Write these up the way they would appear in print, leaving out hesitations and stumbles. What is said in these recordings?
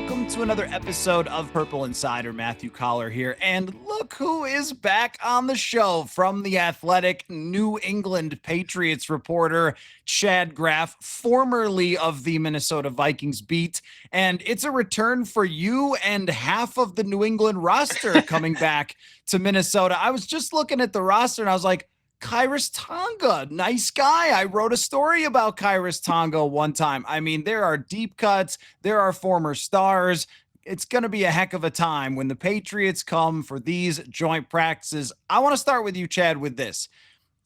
welcome to another episode of Purple Insider. Matthew Coller here, and look who is back on the show from the Athletic, New England Patriots reporter, Chad Graff, formerly of the Minnesota Vikings beat, and it's a return for you and half of the New England roster coming back to Minnesota. I was just looking at the roster, and I was like, Khyiris Tonga, nice guy. I wrote a story about Khyiris Tonga one time. I mean, there are deep cuts. There are former stars. It's going to be a heck of a time when the Patriots come for these joint practices. I want to start with you, Chad, with this.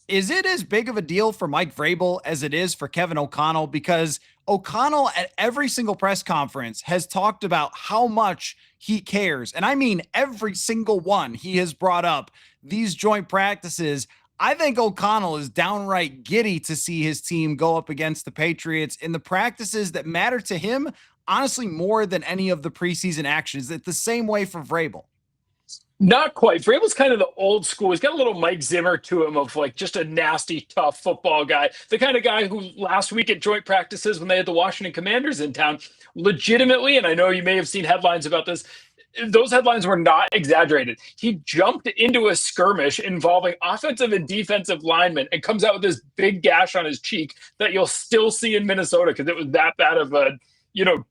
Is it as big of a deal for Mike Vrabel as it is for Kevin O'Connell? Because O'Connell at every single press conference has talked about how much he cares. And I mean, every single one he has brought up these joint practices. I think O'Connell is downright giddy to see his team go up against the Patriots in the practices that matter to him, honestly, more than any of the preseason actions. It's the same way for Vrabel. Not quite. Vrabel's kind of the old school. He's got a little Mike Zimmer to him of like just a nasty, tough football guy. The kind of guy who last week at joint practices when they had the Washington Commanders in town, legitimately, and I know you may have seen headlines about this, those headlines were not exaggerated. He jumped into a skirmish involving offensive and defensive linemen and comes out with this big gash on his cheek that you'll still see in Minnesota because it was that bad of a,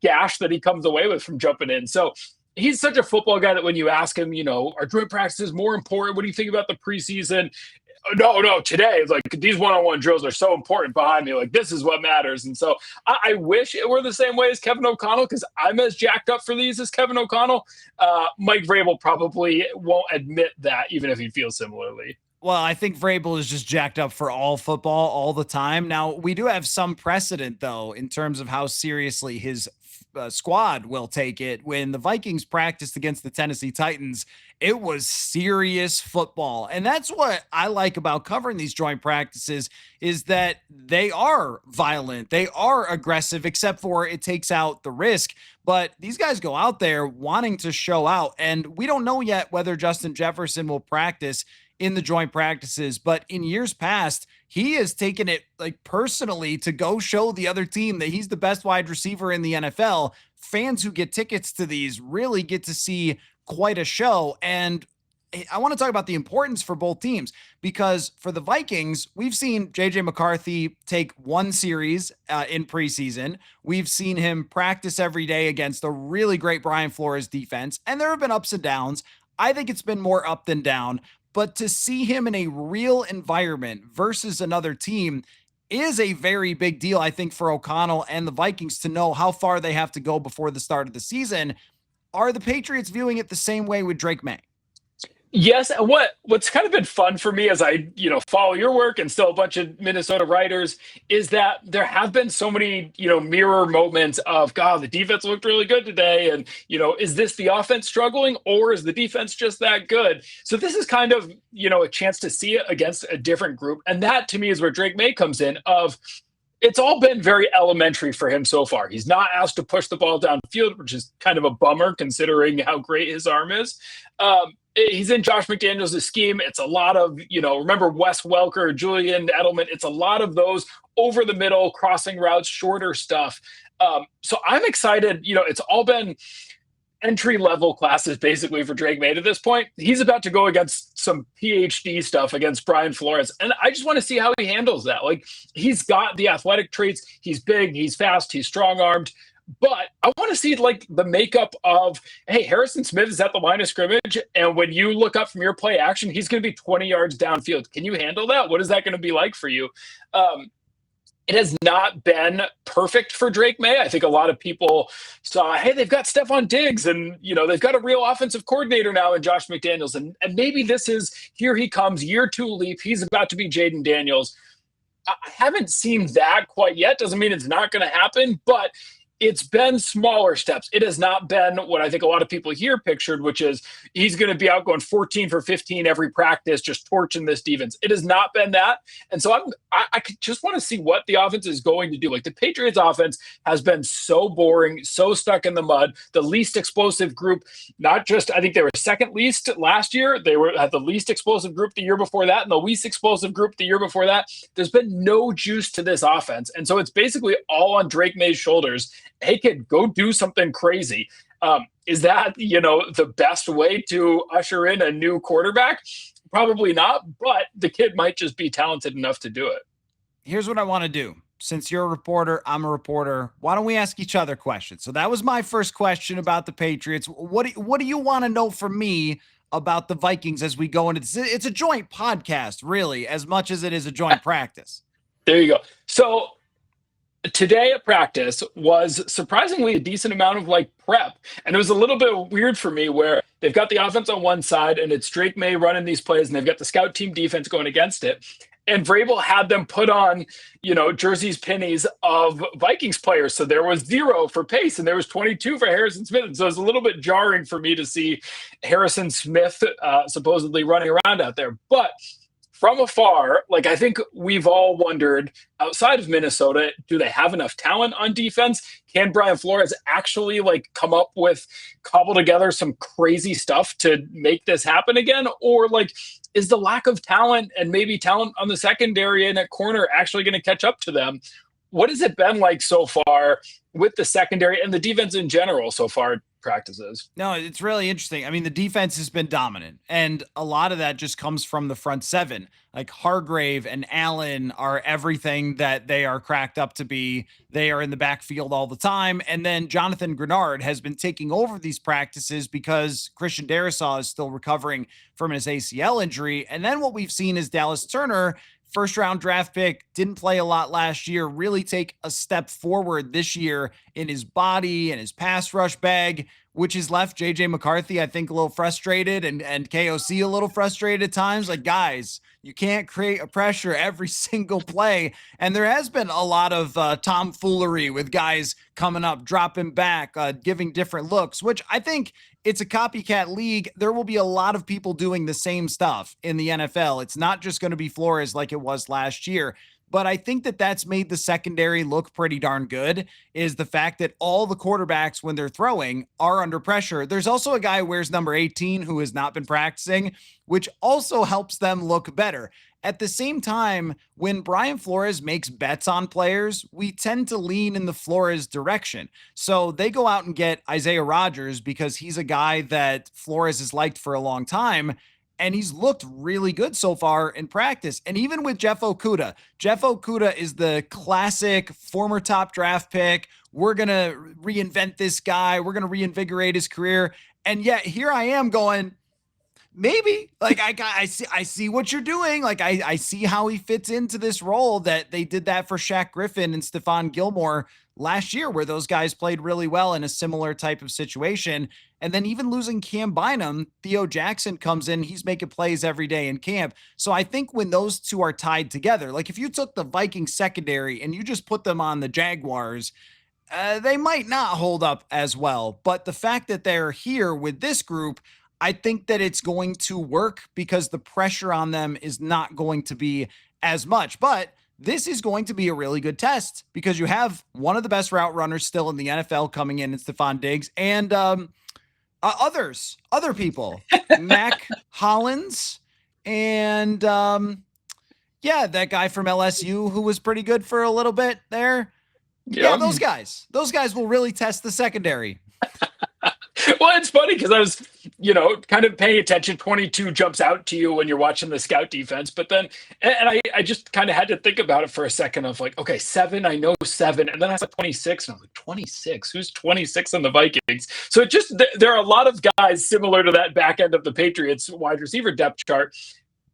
gash that he comes away with from jumping in. So he's such a football guy that when you ask him, are joint practices more important? What do you think about the preseason? No, today, like these one-on-one drills are so important behind me. Like this is what matters. And so I wish it were the same way as Kevin O'Connell because I'm as jacked up for these as Kevin O'Connell. Mike Vrabel probably won't admit that even if he feels similarly. Well, I think Vrabel is just jacked up for all football all the time. Now, we do have some precedent, though, in terms of how seriously his squad will take it. When the Vikings practiced against the Tennessee Titans, it was serious football. And that's what I like about covering these joint practices is that they are violent. They are aggressive, except for it takes out the risk. But these guys go out there wanting to show out. And we don't know yet whether Justin Jefferson will practice in the joint practices, but in years past, he has taken it like personally to go show the other team that he's the best wide receiver in the NFL. Fans who get tickets to these really get to see quite a show. And I want to talk about the importance for both teams because for the Vikings, we've seen JJ McCarthy take one series in preseason. We've seen him practice every day against a really great Brian Flores defense, and there have been ups and downs. I think it's been more up than down. But to see him in a real environment versus another team is a very big deal, I think, for O'Connell and the Vikings to know how far they have to go before the start of the season. Are the Patriots viewing it the same way with Drake May? Yes, and what's kind of been fun for me as I, follow your work and still a bunch of Minnesota writers is that there have been so many, mirror moments of, God, the defense looked really good today. And, is this the offense struggling or is the defense just that good? So this is kind of, a chance to see it against a different group. And that to me is where Drake May comes in of, it's all been very elementary for him so far. He's not asked to push the ball downfield, which is kind of a bummer considering how great his arm is. He's in Josh McDaniels' scheme. It's a lot of, remember Wes Welker, Julian Edelman. It's a lot of those over the middle, crossing routes, shorter stuff. So I'm excited. It's all been entry-level classes basically for Drake May to this point. He's about to go against some PhD stuff against Brian Flores. And I just want to see how he handles that. Like he's got the athletic traits. He's big, he's fast, he's strong-armed. But I want to see like the makeup of, hey, Harrison Smith is at the line of scrimmage. And when you look up from your play action, he's going to be 20 yards downfield. Can you handle that? What is that going to be like for you? It has not been perfect for Drake May. I think a lot of people saw, hey, they've got Stephon Diggs and, they've got a real offensive coordinator now in Josh McDaniels. And maybe this is, here he comes, year two leap. He's about to be Jaden Daniels. I haven't seen that quite yet. Doesn't mean it's not going to happen, but it's been smaller steps. It has not been what I think a lot of people here pictured, which is he's going to be out going 14 for 15 every practice, just torching this defense. It has not been that. And so I just want to see what the offense is going to do. Like the Patriots offense has been so boring, so stuck in the mud, the least explosive group, not just, I think they were second least last year. They were at the least explosive group the year before that and the least explosive group the year before that. There's been no juice to this offense. And so it's basically all on Drake May's shoulders. Hey, kid, go do something crazy. Is that, the best way to usher in a new quarterback? Probably not, but the kid might just be talented enough to do it. Here's what I want to do. Since you're a reporter, I'm a reporter. Why don't we ask each other questions? So that was my first question about the Patriots. What do you want to know from me about the Vikings as we go into this? It's a joint podcast, really, as much as it is a joint practice. There you go. So today at practice was surprisingly a decent amount of prep. And it was a little bit weird for me where they've got the offense on one side and it's Drake May running these plays and they've got the scout team defense going against it. And Vrabel had them put on, jerseys, pennies of Vikings players. So there was 0 for Pace and there was 22 for Harrison Smith. And so it was a little bit jarring for me to see Harrison Smith supposedly running around out there. But from afar, I think we've all wondered, outside of Minnesota, do they have enough talent on defense? Can Brian Flores actually cobble together some crazy stuff to make this happen again? Or is the lack of talent and maybe talent on the secondary and at corner actually going to catch up to them? What has it been like so far with the secondary and the defense in general so far practices? No, it's really interesting. I mean, the defense has been dominant, and a lot of that just comes from the front seven. Like Hargrave and Allen are everything that they are cracked up to be. They are in the backfield all the time. And then Jonathan Grenard has been taking over these practices because Christian Darrisaw is still recovering from his ACL injury. And then what we've seen is Dallas Turner, first round draft pick, didn't play a lot last year, really take a step forward this year in his body and his pass rush bag, which has left JJ McCarthy, I think, a little frustrated and KOC a little frustrated at times. Guys, you can't create a pressure every single play. And there has been a lot of tomfoolery with guys coming up, dropping back, giving different looks, which I think it's a copycat league. There will be a lot of people doing the same stuff in the NFL. It's not just going to be Flores like it was last year. But I think that that's made the secondary look pretty darn good, is the fact that all the quarterbacks, when they're throwing, are under pressure. There's also a guy who wears number 18 who has not been practicing, which also helps them look better. At the same time, when Brian Flores makes bets on players, we tend to lean in the Flores direction. So they go out and get Isaiah Rodgers because he's a guy that Flores has liked for a long time. And he's looked really good so far in practice. And even with Jeff Okudah is the classic former top draft pick. We're going to reinvent this guy. We're going to reinvigorate his career. And yet here I am going, maybe I see what you're doing. I see how he fits into this role. That they did that for Shaq Griffin and Stephon Gilmore last year, where those guys played really well in a similar type of situation. And then even losing Cam Bynum, Theo Jackson comes in, he's making plays every day in camp. So I think when those two are tied together, if you took the Vikings secondary and you just put them on the Jaguars, they might not hold up as well. But the fact that they're here with this group, I think that it's going to work because the pressure on them is not going to be as much. But this is going to be a really good test because you have one of the best route runners still in the NFL coming in Stephon Diggs and other people, Mac Hollins and that guy from LSU who was pretty good for a little bit there. Yeah, those guys will really test the secondary. Well, it's funny because I was, kind of paying attention. 22 jumps out to you when you're watching the scout defense. But then, and I just kind of had to think about it for a second of okay, 7, I know 7. And then I saw 26 and I'm like, 26? Who's 26 on the Vikings? So there are a lot of guys similar to that back end of the Patriots wide receiver depth chart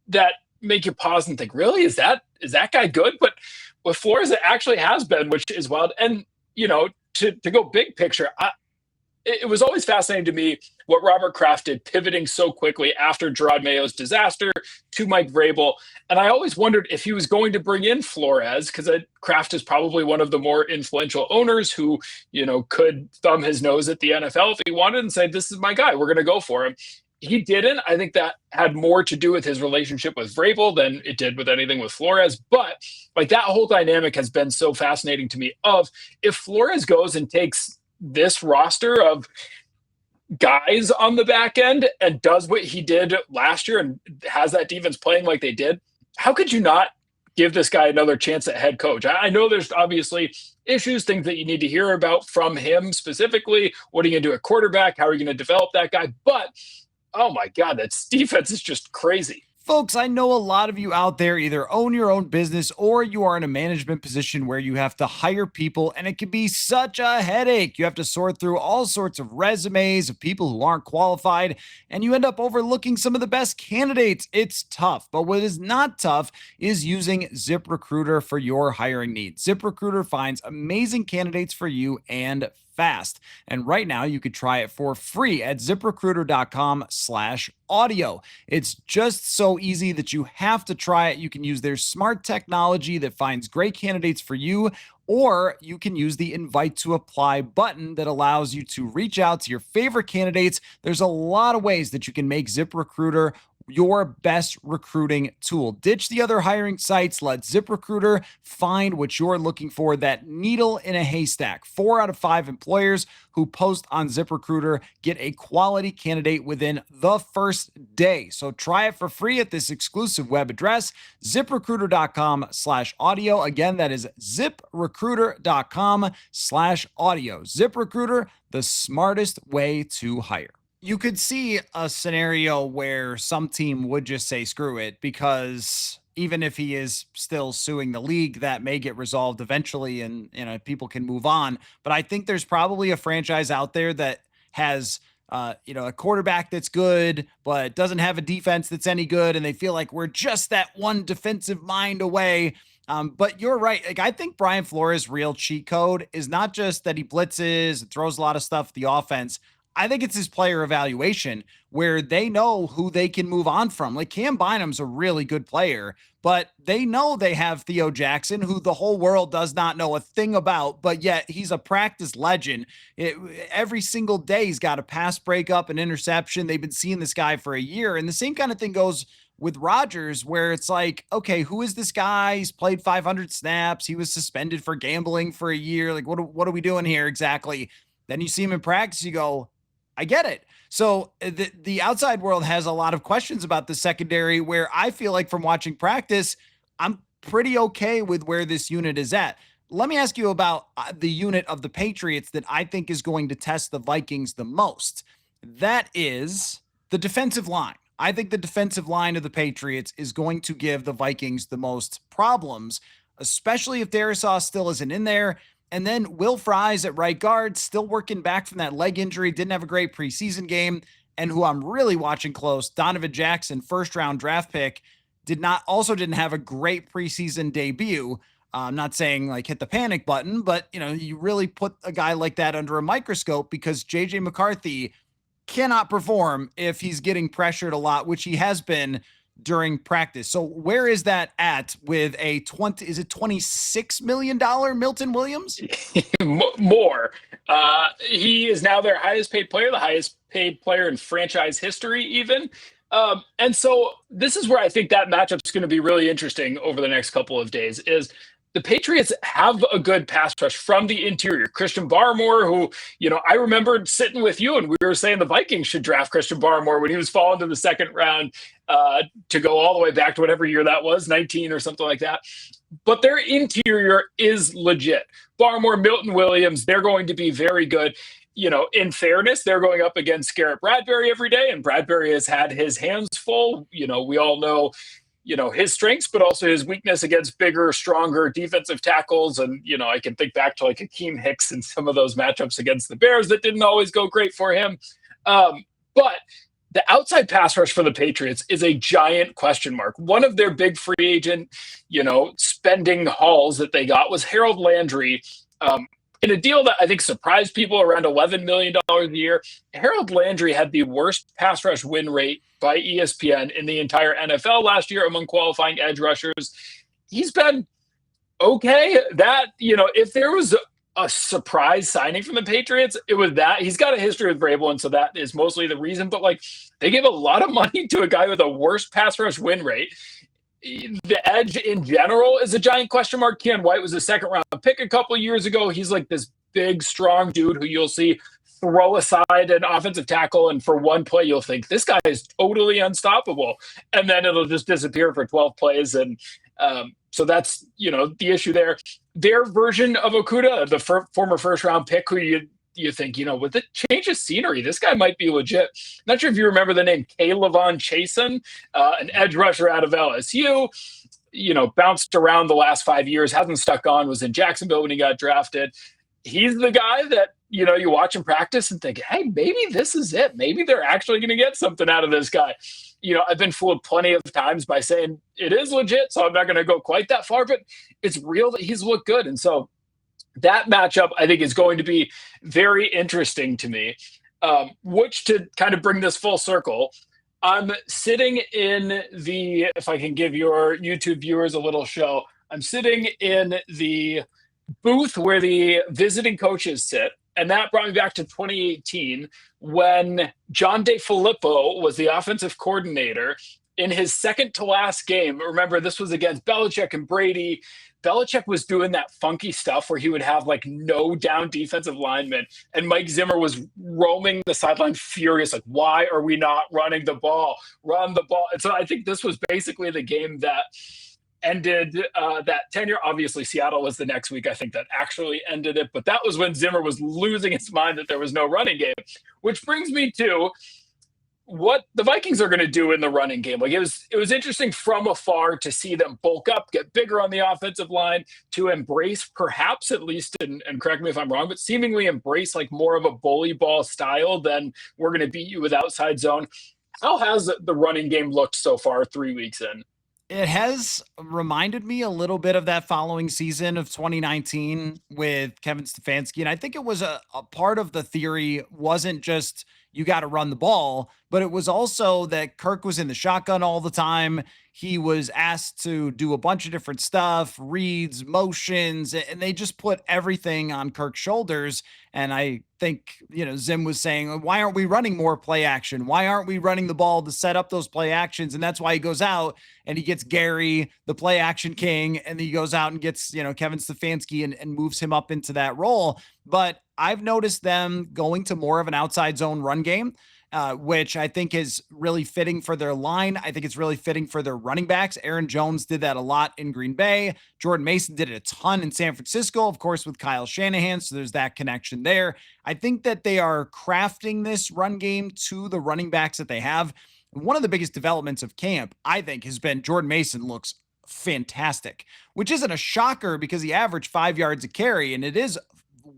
that make you pause and think, really, is that guy good? But with Flores, it actually has been, which is wild. And, to go big picture, it was always fascinating to me what Robert Kraft did, pivoting so quickly after Gerard Mayo's disaster to Mike Vrabel. And I always wondered if he was going to bring in Flores, because Kraft is probably one of the more influential owners who, could thumb his nose at the NFL if he wanted and say, this is my guy, we're going to go for him. He didn't. I think that had more to do with his relationship with Vrabel than it did with anything with Flores. But that whole dynamic has been so fascinating to me of if Flores goes and takes this roster of guys on the back end and does what he did last year and has that defense playing like they did, how could you not give this guy another chance at head coach. I know there's obviously issues, things that you need to hear about from him specifically. What are you going to do at quarterback? How are you going to develop that guy? But oh my God, that defense is just crazy. Folks, I know a lot of you out there either own your own business or you are in a management position where you have to hire people, and it can be such a headache. You have to sort through all sorts of resumes of people who aren't qualified, and you end up overlooking some of the best candidates. It's tough, but what is not tough is using ZipRecruiter for your hiring needs. ZipRecruiter finds amazing candidates for you and fast. And right now you could try it for free at ziprecruiter.com/audio. It's just so easy that you have to try it. You can use their smart technology that finds great candidates for you, or you can use the invite to apply button that allows you to reach out to your favorite candidates. There's a lot of ways that you can make ZipRecruiter your best recruiting tool. Ditch the other hiring sites. Let ZipRecruiter find what you're looking for, that needle in a haystack. 4 out of 5 employers who post on ZipRecruiter get a quality candidate within the first day. So try it for free at this exclusive web address, ziprecruiter.com/audio. Again, that is ziprecruiter.com/audio. ZipRecruiter, the smartest way to hire. You could see a scenario where some team would just say, screw it, because even if he is still suing the league, that may get resolved eventually and people can move on. But I think there's probably a franchise out there that has a quarterback that's good, but doesn't have a defense that's any good. And they feel like we're just that one defensive mind away. But you're right. Like, I think Brian Flores' real cheat code is not just that he blitzes and throws a lot of stuff at the offense. I think it's his player evaluation where they know who they can move on from. Like, Cam Bynum's a really good player, but they know they have Theo Jackson, who the whole world does not know a thing about, but yet he's a practice legend. Every single day he's got a pass breakup, an interception. They've been seeing this guy for a year. And the same kind of thing goes with Rodgers, where it's like, okay, who is this guy? He's played 500 snaps. He was suspended for gambling for a year. Like, what are we doing here exactly? Then you see him in practice, you go, I get it. So the outside world has a lot of questions about the secondary, where I feel like from watching practice, I'm pretty okay with where this unit is at. Let me ask you about the unit of the Patriots that I think is going to test the Vikings the most. That is the defensive line. I think the defensive line of the Patriots is going to give the Vikings the most problems, especially if Darisaw still isn't in there. And then Will Fries at right guard, still working back from that leg injury, didn't have a great preseason game. And who I'm really watching close, Donovan Jackson, first round draft pick, didn't have a great preseason debut. I'm not saying like hit the panic button, but you really put a guy like that under a microscope, because JJ McCarthy cannot perform if he's getting pressured a lot, which he has been during practice. So where is that at with a $26 million Milton Williams? More. He is now their highest paid player, the highest paid player in franchise history even. And so this is where I think that matchup is going to be really interesting over the next couple of days. Is the Patriots have a good pass rush from the interior. Christian Barmore, who, I remembered sitting with you and we were saying the Vikings should draft Christian Barmore when he was falling to the second round, to go all the way back to whatever year that was, 19 or something like that. But their interior is legit. Barmore, Milton Williams, they're going to be very good. In fairness, they're going up against Garrett Bradbury every day, and Bradbury has had his hands full. We all know his strengths, but also his weakness against bigger, stronger defensive tackles. And, I can think back to like Akeem Hicks and some of those matchups against the Bears that didn't always go great for him. But the outside pass rush for the Patriots is a giant question mark. One of their big free agent, spending hauls that they got was Harold Landry. In a deal that I think surprised people, around $11 million a year. Harold Landry had the worst pass rush win rate by ESPN in the entire NFL last year among qualifying edge rushers. He's been okay. That, if there was a surprise signing from the Patriots, it was that. He's got a history with Vrabel, and so that is mostly the reason. But they gave a lot of money to a guy with a worst pass rush win rate. The edge in general is a giant question mark. Ken White was a second round pick a couple of years ago. He's like this big, strong dude who you'll see throw aside an offensive tackle, and for one play you'll think this guy is totally unstoppable, and then it'll just disappear for 12 plays and So that's, the issue there. Their version of Okuda, the former first round pick, who you think, with the change of scenery, this guy might be legit. Not sure if you remember the name K'Lavon Chasen, an edge rusher out of LSU. Bounced around the last 5 years, hasn't stuck on, was in Jacksonville when he got drafted. He's the guy that, you watch him practice and think, hey, maybe this is it. Maybe they're actually going to get something out of this guy. I've been fooled plenty of times by saying it is legit, so I'm not going to go quite that far, but it's real that he's looked good. And so that matchup, I think, is going to be very interesting to me, which, to kind of bring this full circle, I'm sitting in if I can give your YouTube viewers a little show, I'm sitting in the booth where the visiting coaches sit. And that brought me back to 2018 when John DeFilippo was the offensive coordinator in his second to last game. Remember, this was against Belichick and Brady. Belichick was doing that funky stuff where he would have no down defensive linemen, and Mike Zimmer was roaming the sideline furious, like, why are we not running the ball? Run the ball. And so I think this was basically the game that ended that tenure. Obviously, Seattle was the next week, I think, that actually ended it. But that was when Zimmer was losing his mind that there was no running game, which brings me to what the Vikings are going to do in the running game. It was interesting from afar to see them bulk up, get bigger on the offensive line, to embrace, perhaps at least, and correct me if I'm wrong, but seemingly embrace more of a bully ball style than we're going to beat you with outside zone. How has the running game looked so far 3 weeks in? It has reminded me a little bit of that following season of 2019 with Kevin Stefanski. And I think it was a part of the theory wasn't just you got to run the ball, but it was also that Kirk was in the shotgun all the time. He was asked to do a bunch of different stuff, reads, motions, and they just put everything on Kirk's shoulders. And I think, Zim was saying, why aren't we running more play action? Why aren't we running the ball to set up those play actions? And that's why he goes out and he gets Gary, the play action king, and he goes out and gets, Kevin Stefanski and moves him up into that role. But I've noticed them going to more of an outside zone run game, which I think is really fitting for their line. I think it's really fitting for their running backs. Aaron Jones did that a lot in Green Bay. Jordan Mason did it a ton in San Francisco, of course, with Kyle Shanahan. So there's that connection there. I think that they are crafting this run game to the running backs that they have. One of the biggest developments of camp, I think, has been Jordan Mason looks fantastic, which isn't a shocker because he averaged 5 yards a carry. And it is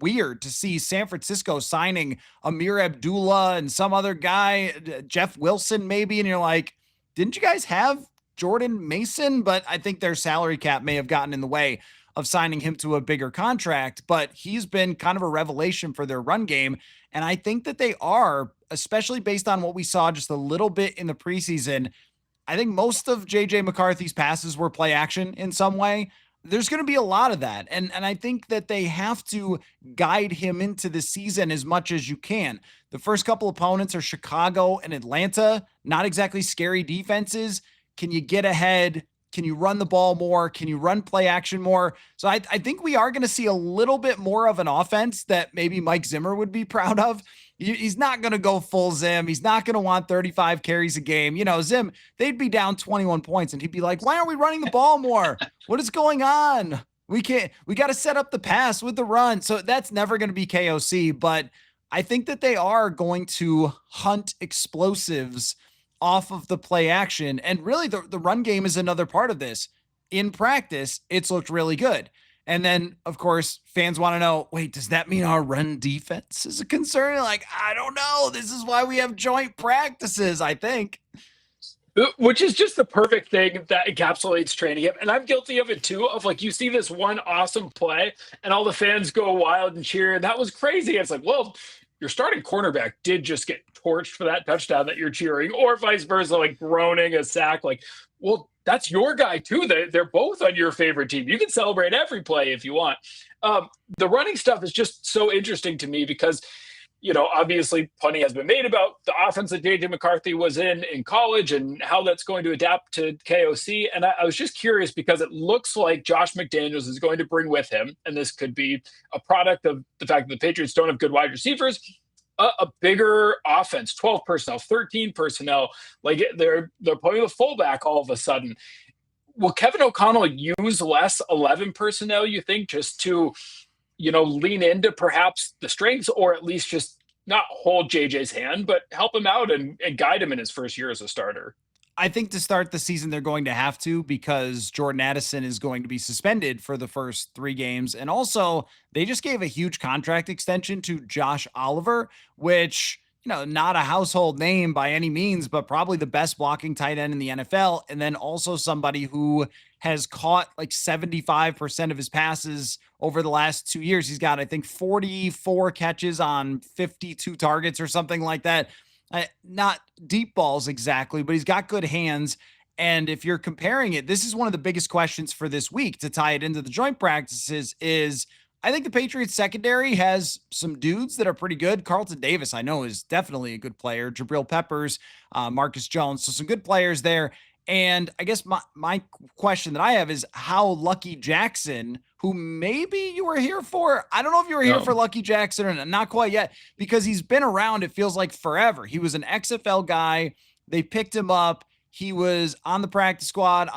weird to see San Francisco signing Amir Abdullah and some other guy, Jeff Wilson maybe, and you're like, didn't you guys have Jordan Mason? But I think their salary cap may have gotten in the way of signing him to a bigger contract, but he's been kind of a revelation for their run game. And I think that they are, especially based on what we saw just a little bit in the preseason. I think most of JJ McCarthy's passes were play action in some way. There's going to be a lot of that. And I think that they have to guide him into the season as much as you can. The first couple opponents are Chicago and Atlanta, not exactly scary defenses. Can you get ahead? Can you run the ball more? Can you run play action more? So I think we are going to see a little bit more of an offense that maybe Mike Zimmer would be proud of. He's not going to go full Zim. He's not going to want 35 carries a game. Zim, they'd be down 21 points and he'd be like, why aren't we running the ball more? What is going on? We got to set up the pass with the run. So that's never going to be KOC, but I think that they are going to hunt explosives off of the play action. And really the run game is another part of this. In practice, it's looked really good. And then, of course, fans want to know, wait, does that mean our run defense is a concern? Like, I don't know. This is why we have joint practices, I think. Which is just the perfect thing that encapsulates training camp. And I'm guilty of it too, of you see this one awesome play and all the fans go wild and cheer. And that was crazy. It's like, well, your starting cornerback did just get torched for that touchdown that you're cheering, or vice versa, groaning a sack. Well, that's your guy too. They're both on your favorite team. You can celebrate every play if you want. The running stuff is just so interesting to me because, obviously plenty has been made about the offense that JJ McCarthy was in college and how that's going to adapt to KOC. And I was just curious because it looks like Josh McDaniels is going to bring with him, and this could be a product of the fact that the Patriots don't have good wide receivers, a bigger offense, 12 personnel, 13 personnel. They're playing the fullback all of a sudden. will Kevin O'Connell use less 11 personnel, you think, just to, lean into perhaps the strengths, or at least just not hold JJ's hand, but help him out and guide him in his first year as a starter? I think to start the season, they're going to have to, because Jordan Addison is going to be suspended for the first 3 games. And also, they just gave a huge contract extension to Josh Oliver, which, not a household name by any means, but probably the best blocking tight end in the NFL. And then also somebody who has caught like 75% of his passes over the last 2 years. He's got, I think, 44 catches on 52 targets or something like that. Not deep balls exactly, but he's got good hands. And if you're comparing it, this is one of the biggest questions for this week to tie it into the joint practices is I think the Patriots secondary has some dudes that are pretty good. Carlton Davis, I know, is definitely a good player. Jabril Peppers, Marcus Jones. So some good players there. And I guess my question that I have is how Lucky Jackson, who maybe you were here for, I don't know if you were here for Lucky Jackson or not quite yet, because he's been around, it feels like forever. He was an XFL guy. They picked him up. He was on the practice squad,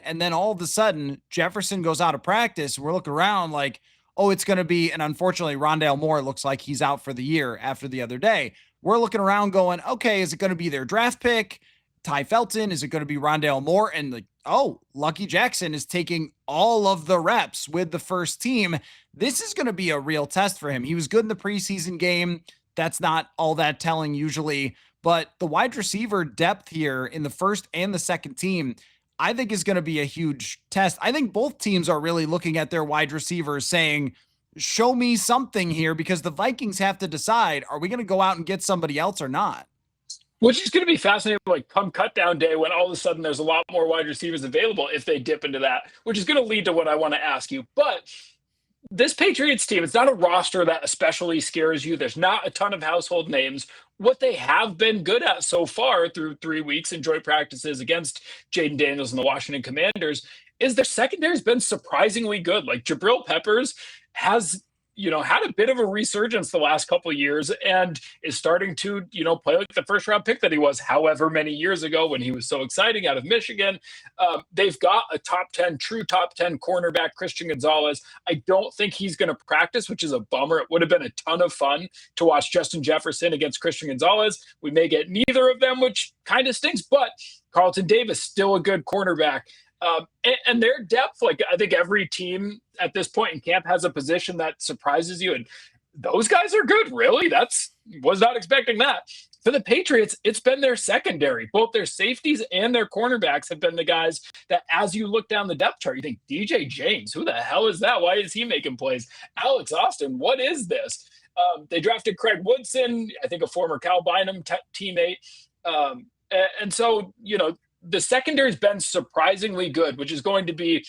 and then all of a sudden, Jefferson goes out of practice. We're looking around like, oh, it's going to be, and unfortunately, Rondale Moore looks like he's out for the year after the other day. We're looking around going, okay, is it going to be their draft pick, Ty Felton? Is it going to be Rondale Moore? And like, oh, Lucky Jackson is taking all of the reps with the first team. This is going to be a real test for him. He was good in the preseason game. That's not all that telling usually. But the wide receiver depth here in the first and the second team, I think is going to be a huge test. I think both teams are really looking at their wide receivers saying, show me something here, because the Vikings have to decide, are we going to go out and get somebody else or not? Which is going to be fascinating, like come cut down day when all of a sudden there's a lot more wide receivers available if they dip into that, which is going to lead to what I want to ask you. But this Patriots team, it's not a roster that especially scares you. There's not a ton of household names. What they have been good at so far through 3 weeks in joint practices against Jaden Daniels and the Washington Commanders is their secondary has been surprisingly good. Like Jabril Peppers has, had a bit of a resurgence the last couple of years and is starting to, play like the first round pick that he was however many years ago when he was so exciting out of Michigan. They've got a true top 10 cornerback, Christian Gonzalez. I don't think he's going to practice, which is a bummer. It would have been a ton of fun to watch Justin Jefferson against Christian Gonzalez. We may get neither of them, which kind of stinks, but Carlton Davis, still a good cornerback. And their depth, like I think every team at this point in camp has a position that surprises you. And those guys are good. Really? Was not expecting that. For the Patriots, it's been their secondary. Both their safeties and their cornerbacks have been the guys that, as you look down the depth chart, you think DJ James, who the hell is that? Why is he making plays? Alex Austin, what is this? They drafted Craig Woodson, I think a former Cal Bynum teammate. And so, the secondary's been surprisingly good, which is going to be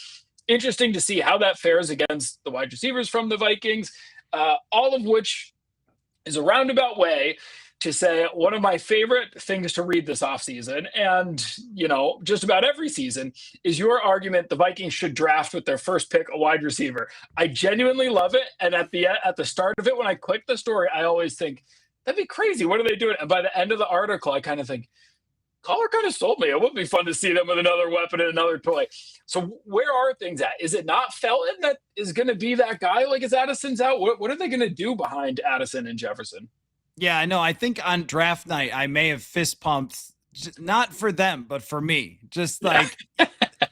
interesting to see how that fares against the wide receivers from the Vikings, all of which is a roundabout way to say one of my favorite things to read this offseason, and, just about every season, is your argument the Vikings should draft with their first pick a wide receiver. I genuinely love it. And at the start of it, when I click the story, I always think, that'd be crazy. What are they doing? And by the end of the article, I kind of think, Coller kind of sold me. It would be fun to see them with another weapon and another toy. So where are things at? Is it not Felton that is going to be that guy? Like, is Addison's out? What are they going to do behind Addison and Jefferson? Yeah, I know. I think on draft night, I may have fist pumped, not for them, but for me. Just like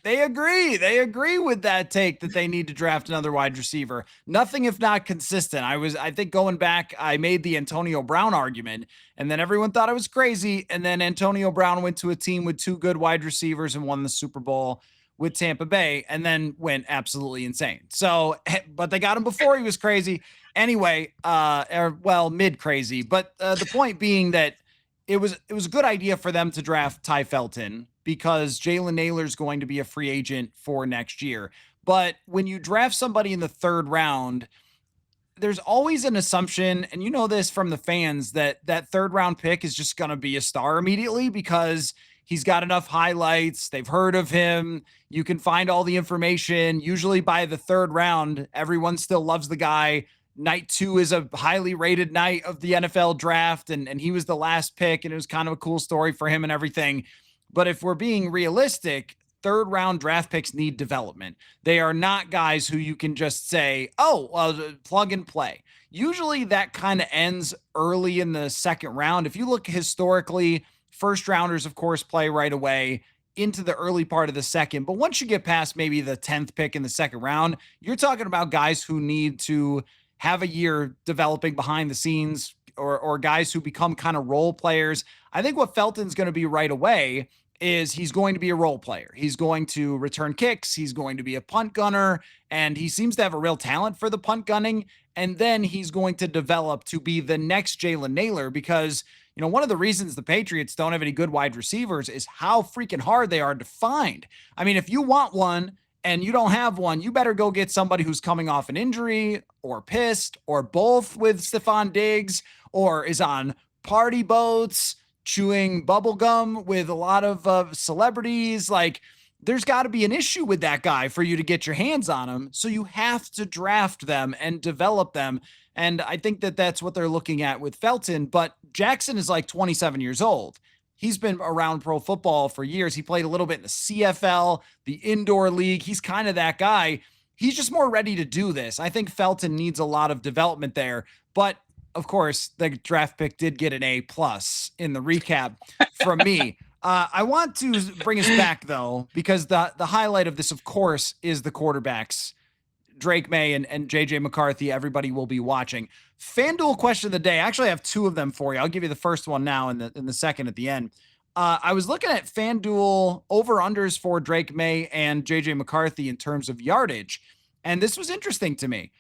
they agree with that take that they need to draft another wide receiver. Nothing if not consistent. I think going back, I made the Antonio Brown argument, and then everyone thought I was crazy. And then Antonio Brown went to a team with 2 good wide receivers and won the Super Bowl with Tampa Bay, and then went absolutely insane. So, but they got him before he was crazy. Anyway, mid crazy. But the point being that it was a good idea for them to draft Ty Felton, because Jalen Naylor's going to be a free agent for next year. But when you draft somebody in the 3rd round, there's always an assumption, and you know this from the fans, that 3rd round pick is just going to be a star immediately because he's got enough highlights. They've heard of him. You can find all the information. Usually by the 3rd round, everyone still loves the guy. Night 2 is a highly rated night of the NFL draft, and he was the last pick, and it was kind of a cool story for him and everything. But if we're being realistic, third round draft picks need development. They are not guys who you can just say, oh, well, plug and play. Usually that kind of ends early in the second round. If you look historically, first rounders, of course, play right away into the early part of the second. But once you get past maybe the 10th pick in the second round, you're talking about guys who need to have a year developing behind the scenes, or guys who become kind of role players. I think what Felton's going to be right away is he's going to be a role player. He's going to return kicks. He's going to be a punt gunner, and he seems to have a real talent for the punt gunning. And then he's going to develop to be the next Jalen Nailor, because one of the reasons the Patriots don't have any good wide receivers is how freaking hard they are to find. I mean, if you want one and you don't have one, you better go get somebody who's coming off an injury or pissed or both with Stephon Diggs, or is on party boats chewing bubble gum with a lot of celebrities. Like, there's got to be an issue with that guy for you to get your hands on him. So you have to draft them and develop them. And I think that that's what they're looking at with Felton. But Jackson is like 27 years old. He's been around pro football for years. He played a little bit in the CFL, the indoor league. He's kind of that guy. He's just more ready to do this. I think Felton needs a lot of development there. But of course, the draft pick did get an A+ in the recap from me. I want to bring us back, though, because the highlight of this, of course, is the quarterbacks, Drake May and JJ McCarthy. Everybody will be watching. FanDuel question of the day. Actually, I have two of them for you. I'll give you the first one now and the second at the end. I was looking at FanDuel over-unders for Drake May and JJ McCarthy in terms of yardage, and this was interesting to me.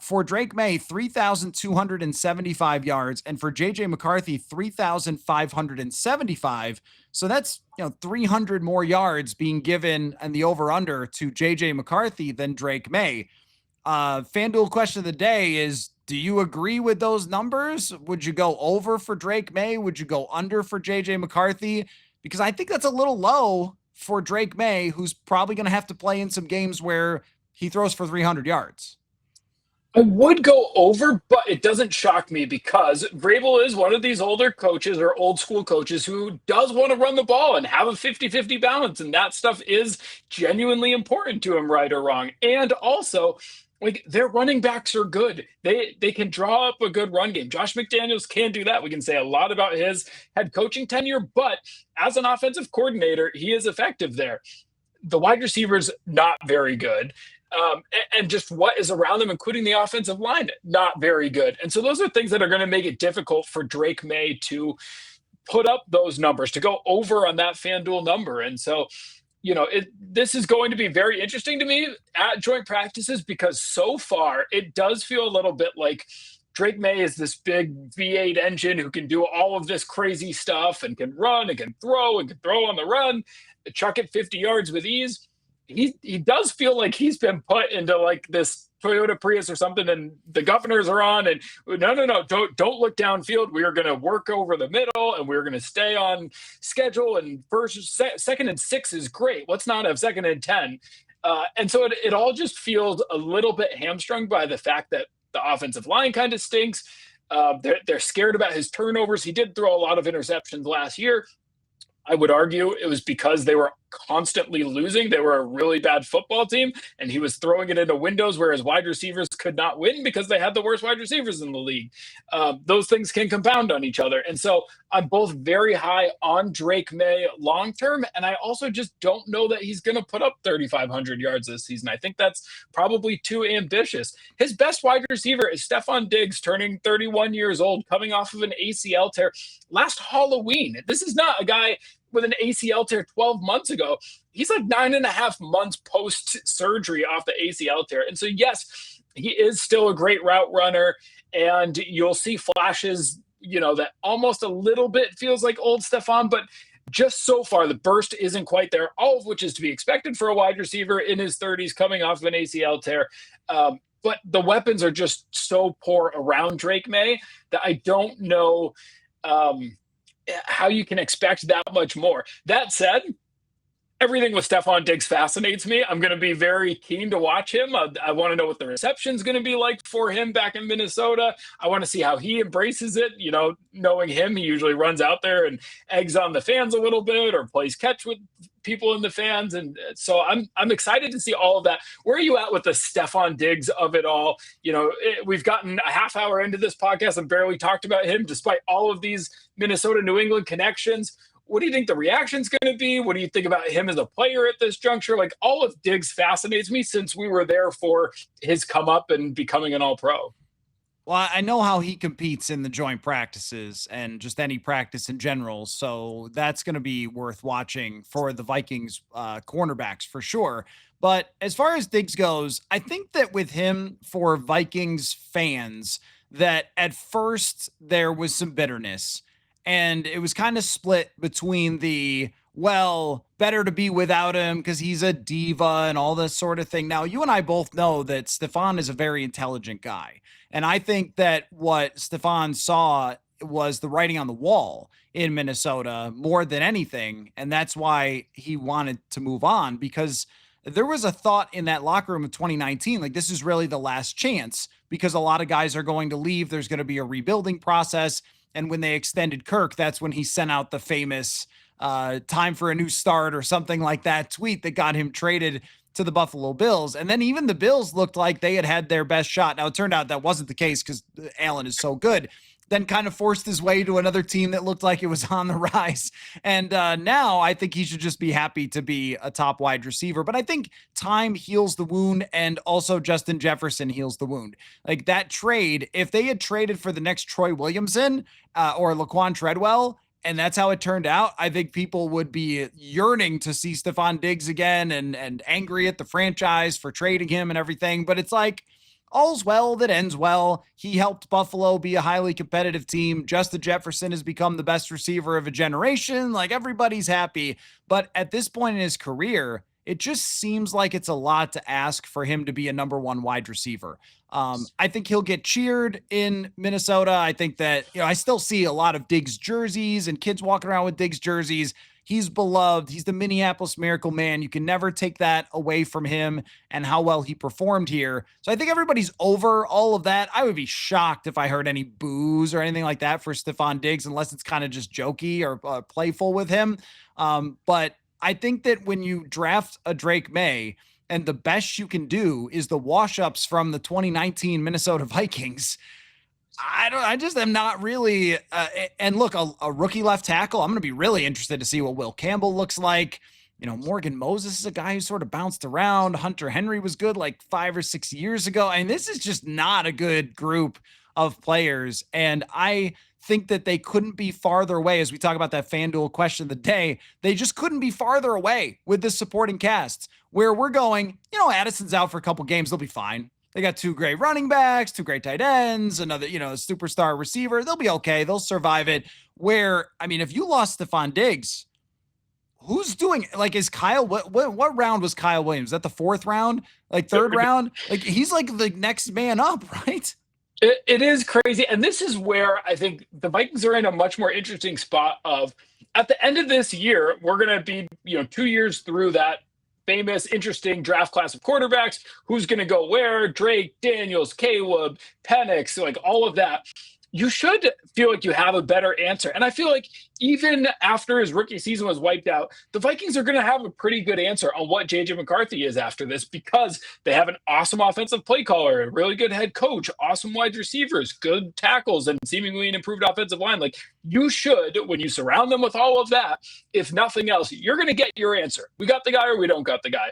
For Drake May, 3,275 yards, and for JJ McCarthy, 3,575. So that's 300 more yards being given and the over/under to JJ McCarthy than Drake May. FanDuel question of the day is: do you agree with those numbers? Would you go over for Drake May? Would you go under for JJ McCarthy? Because I think that's a little low for Drake May, who's probably going to have to play in some games where he throws for 300 yards. I would go over, but it doesn't shock me because Vrabel is one of these older coaches or old school coaches who does want to run the ball and have a 50-50 balance. And that stuff is genuinely important to him, right or wrong. And also, like, their running backs are good. They can draw up a good run game. Josh McDaniels can do that. We can say a lot about his head coaching tenure, but as an offensive coordinator, he is effective there. The wide receivers, not very good. And just what is around them, including the offensive line, not very good. And so those are things that are going to make it difficult for Drake May to put up those numbers, to go over on that FanDuel number. And so, this is going to be very interesting to me at joint practices, because so far it does feel a little bit like Drake May is this big V8 engine who can do all of this crazy stuff and can run and can throw on the run, chuck it 50 yards with ease. He does feel like he's been put into like this Toyota Prius or something, and the governors are on, and no, don't look downfield. We are going to work over the middle, and we're going to stay on schedule. And second and 6 is great. Let's not have second and 10. And so it all just feels a little bit hamstrung by the fact that the offensive line kind of stinks. They're scared about his turnovers. He did throw a lot of interceptions last year. I would argue it was because they were constantly losing. They were a really bad football team, and he was throwing it into windows where his wide receivers could not win because they had the worst wide receivers in the league. Those things can compound on each other. And so I'm both very high on Drake May long-term, and I also just don't know that he's going to put up 3,500 yards this season. I think that's probably too ambitious. His best wide receiver is Stephon Diggs, turning 31 years old, coming off of an ACL tear last Halloween. This is not a guy with an ACL tear 12 months ago. He's like 9.5 months post-surgery off the ACL tear. And so, yes, he is still a great route runner, and you'll see flashes, that almost a little bit feels like old Stephon, but just so far, the burst isn't quite there, all of which is to be expected for a wide receiver in his 30s coming off of an ACL tear. But the weapons are just so poor around Drake May that I don't know how you can expect that much more. That said, everything with Stephon Diggs fascinates me. I'm going to be very keen to watch him. I want to know what the reception is going to be like for him back in Minnesota. I want to see how he embraces it. Knowing him, he usually runs out there and eggs on the fans a little bit or plays catch with people in the fans. And so I'm excited to see all of that. Where are you at with the Stefon Diggs of it all? We've gotten a half hour into this podcast and barely talked about him, despite all of these Minnesota New England connections. What do you think the reaction's going to be? What do you think about him as a player at this juncture? Like, all of Diggs fascinates me since we were there for his come up and becoming an All-Pro. Well, I know how he competes in the joint practices and just any practice in general. So that's going to be worth watching for the Vikings cornerbacks for sure. But as far as Diggs goes, I think that with him, for Vikings fans, that at first there was some bitterness, and it was kind of split between the, well, better to be without him because he's a diva and all this sort of thing. Now, you and I both know that Stefon is a very intelligent guy. And I think that what Stefon saw was the writing on the wall in Minnesota more than anything. And that's why he wanted to move on, because there was a thought in that locker room of 2019, like, this is really the last chance because a lot of guys are going to leave. There's going to be a rebuilding process. And when they extended Kirk, that's when he sent out the famous time for a new start or something like that tweet that got him traded to the Buffalo Bills. And then even the Bills looked like they had their best shot. Now, it turned out that wasn't the case because Allen is so good. Then kind of forced his way to another team that looked like it was on the rise. And now I think he should just be happy to be a top wide receiver. But I think time heals the wound, and also Justin Jefferson heals the wound. Like, that trade, if they had traded for the next Troy Williamson or Laquan Treadwell, and that's how it turned out, I think people would be yearning to see Stefon Diggs again and angry at the franchise for trading him and everything. But it's like, all's well that ends well. He helped Buffalo be a highly competitive team. Justin Jefferson has become the best receiver of a generation. Like, everybody's happy. But at this point in his career, it just seems like it's a lot to ask for him to be a number one wide receiver. I think he'll get cheered in Minnesota. I think that, I still see a lot of Diggs jerseys and kids walking around with Diggs jerseys. He's beloved. He's the Minneapolis Miracle Man. You can never take that away from him and how well he performed here. So I think everybody's over all of that. I would be shocked if I heard any boos or anything like that for Stefon Diggs, unless it's kind of just jokey or playful with him. But I think that when you draft a Drake May, and the best you can do is the wash-ups from the 2019 Minnesota Vikings, I just am not really. And look, a rookie left tackle, I'm going to be really interested to see what Will Campbell looks like. Morgan Moses is a guy who sort of bounced around. Hunter Henry was good like 5 or 6 years ago. I mean, this is just not a good group of players. And I think that they couldn't be farther away. As we talk about that FanDuel question of the day, they just couldn't be farther away with the supporting casts, where we're going, Addison's out for a couple games. They'll be fine. They got 2 great running backs, 2 great tight ends, another, superstar receiver. They'll be okay. They'll survive it. Where, I mean, if you lost Stefon Diggs, who's doing, like, is Kyle, what round was Kyle Williams? Is that the 4th round? Like, 3rd round? Like, he's like the next man up, right? It is crazy. And this is where I think the Vikings are in a much more interesting spot of, at the end of this year, we're going to be, 2 years through that famous, interesting draft class of quarterbacks. Who's going to go where? Drake, Daniels, Caleb, Penix, like all of that. You should feel like you have a better answer. And I feel like even after his rookie season was wiped out, the Vikings are going to have a pretty good answer on what J.J. McCarthy is after this, because they have an awesome offensive play caller, a really good head coach, awesome wide receivers, good tackles, and seemingly an improved offensive line. Like, you should, when you surround them with all of that, if nothing else, you're going to get your answer. We got the guy or we don't got the guy.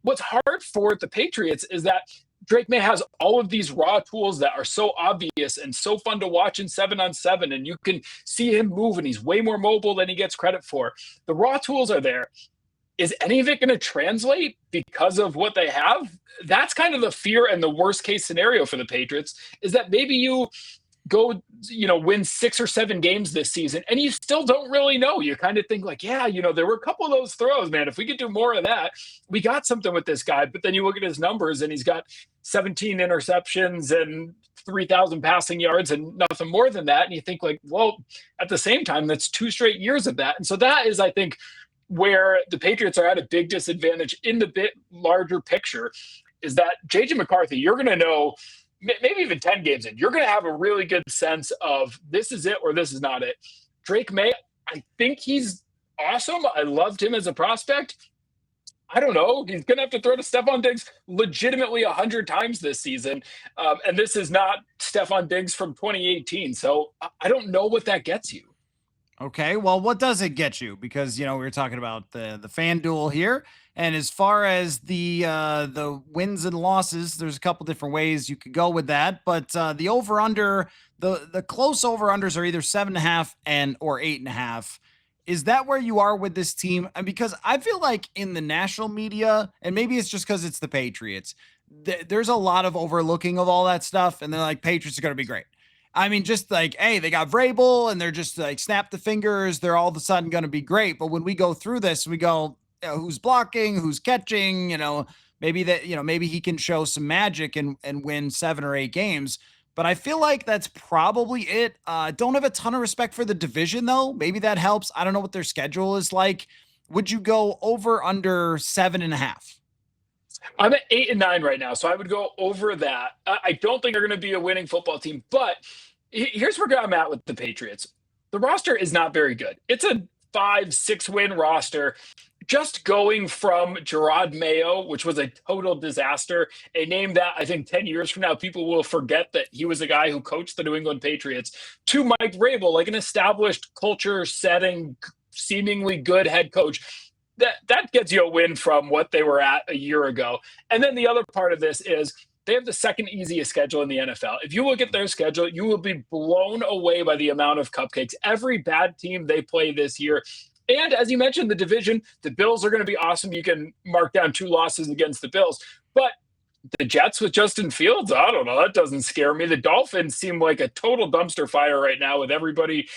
What's hard for the Patriots is that Drake May has all of these raw tools that are so obvious and so fun to watch in 7-on-7, and you can see him move, and he's way more mobile than he gets credit for. The raw tools are there. Is any of it going to translate because of what they have? That's kind of the fear and the worst case scenario for the Patriots, is that maybe you go, win 6 or 7 games this season, and you still don't really know. You kind of think like, yeah, there were a couple of those throws, man. If we could do more of that, we got something with this guy. But then you look at his numbers, and he's got 17 interceptions and 3,000 passing yards and nothing more than that. And you think like, well, at the same time, that's 2 straight years of that. And so that is, I think, where the Patriots are at a big disadvantage in the bit larger picture, is that J.J. McCarthy, you're going to know, maybe even 10 games in, you're going to have a really good sense of this is it or this is not it. Drake May, I think he's awesome. I loved him as a prospect. I don't know. He's going to have to throw to Stephon Diggs legitimately 100 times this season. And this is not Stephon Diggs from 2018. So I don't know what that gets you. Okay, well, what does it get you? Because we were talking about the FanDuel here, and as far as the wins and losses, there's a couple different ways you could go with that. But the over under the close over unders are either 7.5 and or 8.5. Is that where you are with this team? And because I feel like in the national media, and maybe it's just because it's the Patriots, there's a lot of overlooking of all that stuff, and they're like, Patriots are going to be great. I mean, just like, hey, they got Vrabel and they're just like, snap the fingers. They're all of a sudden going to be great. But when we go through this, we go, who's blocking, who's catching, maybe that, maybe he can show some magic and win 7 or 8 games. But I feel like that's probably it. Don't have a ton of respect for the division, though. Maybe that helps. I don't know what their schedule is like. Would you go over under 7.5? I'm at 8 and 9 right now, so I would go over that. I don't think they're going to be a winning football team, but here's where I'm at with the Patriots. The roster is not very good. It's a 5-6 win roster. Just going from Gerard Mayo, which was a total disaster, a name that I think 10 years from now, people will forget that he was a guy who coached the New England Patriots, to Mike Vrabel, like an established culture setting, seemingly good head coach. That gets you a win from what they were at a year ago. And then the other part of this is they have the second easiest schedule in the NFL. If you look at their schedule, you will be blown away by the amount of cupcakes. Every bad team they play this year. And as you mentioned, the division, the Bills are going to be awesome. You can mark down 2 losses against the Bills. But the Jets with Justin Fields, I don't know. That doesn't scare me. The Dolphins seem like a total dumpster fire right now with everybody.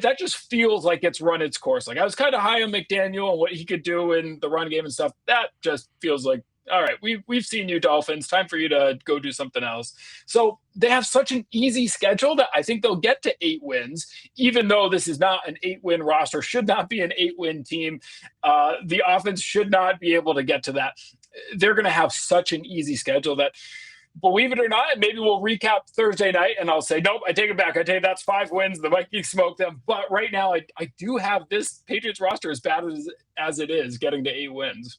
That just feels like it's run its course. Like I was kind of high on McDaniel and what he could do in the run game and stuff. That just feels like, all right, we've seen you, Dolphins. Time for you to go do something else. So they have such an easy schedule that I think they'll get to 8 wins, even though this is not an 8-win roster, should not be an 8-win team. The offense should not be able to get to that. They're going to have such an easy schedule that, believe it or not, maybe we'll recap Thursday night and I'll say, nope, I take it back. I take that's 5 wins. The Vikings smoked them. But right now, I do have this Patriots roster as bad as it is getting to 8 wins.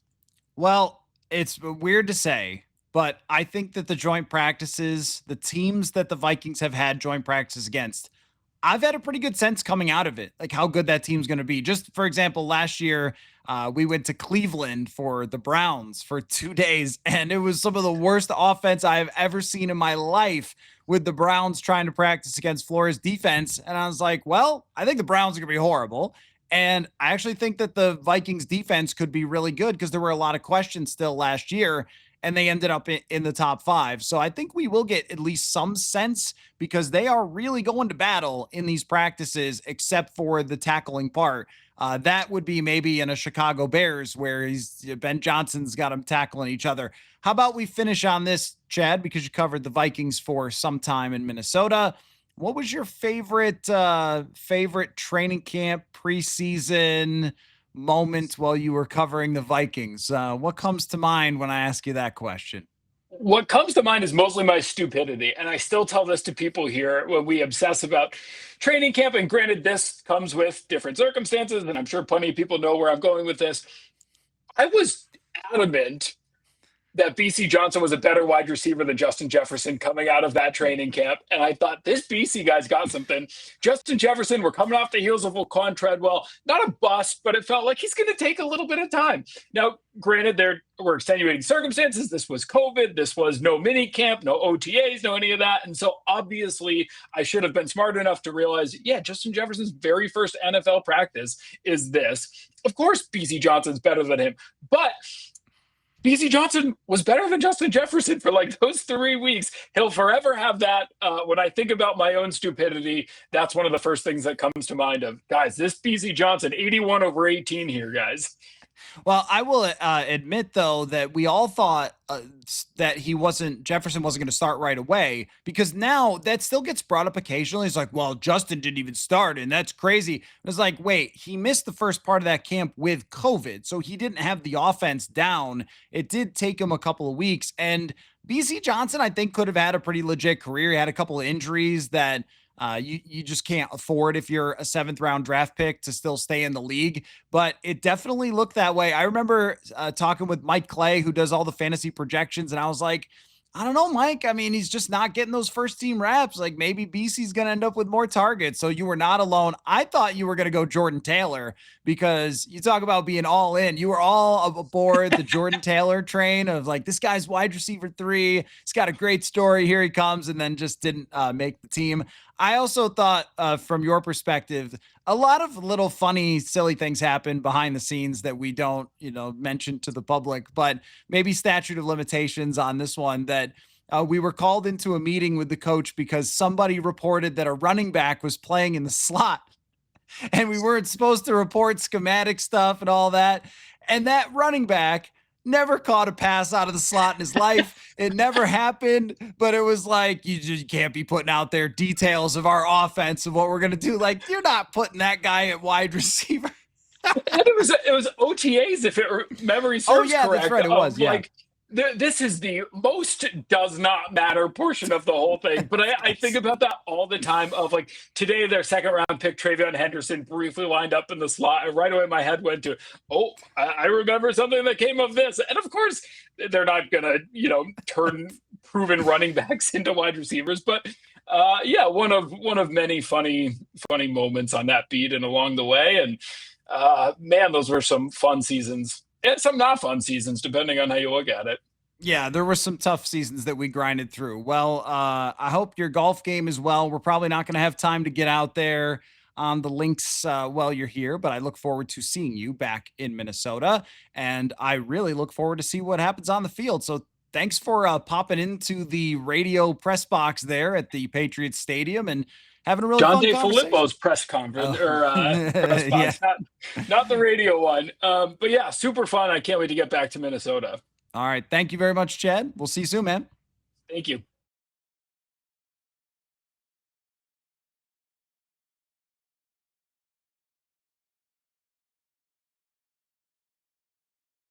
Well, it's weird to say, but I think that the joint practices, the teams that the Vikings have had joint practices against, I've had a pretty good sense coming out of it, like how good that team's going to be. Just for example, last year, we went to Cleveland for the Browns for 2 days, and it was some of the worst offense I have ever seen in my life with the Browns trying to practice against Flores defense. And I was like, well, I think the Browns are going to be horrible. And I actually think that the Vikings defense could be really good because there were a lot of questions still last year, and they ended up in the top 5. So I think we will get at least some sense because they are really going to battle in these practices, except for the tackling part. That would be maybe in a Chicago Bears where Ben Johnson's got them tackling each other. How about we finish on this, Chad, because you covered the Vikings for some time in Minnesota. What was your favorite training camp preseason moment while you were covering the Vikings? What comes to mind when I ask you that question? What comes to mind is mostly my stupidity. And I still tell this to people here when we obsess about training camp. And granted, this comes with different circumstances, and I'm sure plenty of people know where I'm going with this. I was adamant that BC Johnson was a better wide receiver than Justin Jefferson coming out of that training camp. And I thought, this BC guy's got something. Justin Jefferson, we're coming off the heels of Laquan Treadwell. Not a bust, but it felt like he's going to take a little bit of time. Now, granted, there were extenuating circumstances. This was COVID. This was no mini camp, no OTAs, no any of that. And so obviously I should have been smart enough to realize, yeah, Justin Jefferson's very first NFL practice is this. Of course, BC Johnson's better than him, but BC Johnson was better than Justin Jefferson for like those 3 weeks. He'll forever have that. When I think about my own stupidity, that's one of the first things that comes to mind of, guys, this BC Johnson, 81/18 here, guys. Well, I will admit, though, that we all thought that Jefferson wasn't going to start right away, because now that still gets brought up occasionally. It's like, well, Justin didn't even start, and that's crazy. It's like, wait, he missed the first part of that camp with COVID, so he didn't have the offense down. It did take him a couple of weeks, and BC Johnson, I think, could have had a pretty legit career. He had a couple of injuries that You just can't afford, if you're a 7th round draft pick, to still stay in the league. But it definitely looked that way. I remember talking with Mike Clay, who does all the fantasy projections, and I was like, I don't know, Mike. I mean, he's just not getting those first team reps. Like, maybe BC's going to end up with more targets. So you were not alone. I thought you were going to go Jordan Taylor, because you talk about being all in. You were all aboard the Jordan Taylor train of like, this guy's wide receiver 3. He's got a great story. Here he comes. And then just didn't make the team. I also thought, from your perspective, a lot of little funny, silly things happen behind the scenes that we don't, mention to the public, but maybe statute of limitations on this one, that we were called into a meeting with the coach because somebody reported that a running back was playing in the slot, and we weren't supposed to report schematic stuff and all that. And that running back never caught a pass out of the slot in his life. It never happened, but it was like, you just can't be putting out there details of our offense and what we're going to do. Like, you're not putting that guy at wide receiver. And it was OTAs, if memory serves correct. That's right. It was. Yeah. Like, this is the most does not matter portion of the whole thing. But I think about that all the time, of like, today their 2nd-round pick, Travion Henderson, briefly lined up in the slot. And right away my head went to, I remember something that came of this. And of course, they're not going to, turn proven running backs into wide receivers. But one of many funny moments on that beat and along the way. And man, those were some fun seasons. And some not fun seasons, depending on how you look at it. Yeah, there were some tough seasons that we grinded through. Well, I hope your golf game as well. We're probably not going to have time to get out there on the links while you're here, but I look forward to seeing you back in Minnesota. And I really look forward to see what happens on the field. So thanks for popping into the radio press box there at the Patriots Stadium and having a really John fun DeFilippo's press conference press box, not the radio one. But yeah, super fun. I can't wait to get back to Minnesota. All right. Thank you very much, Chad. We'll see you soon, man. Thank you.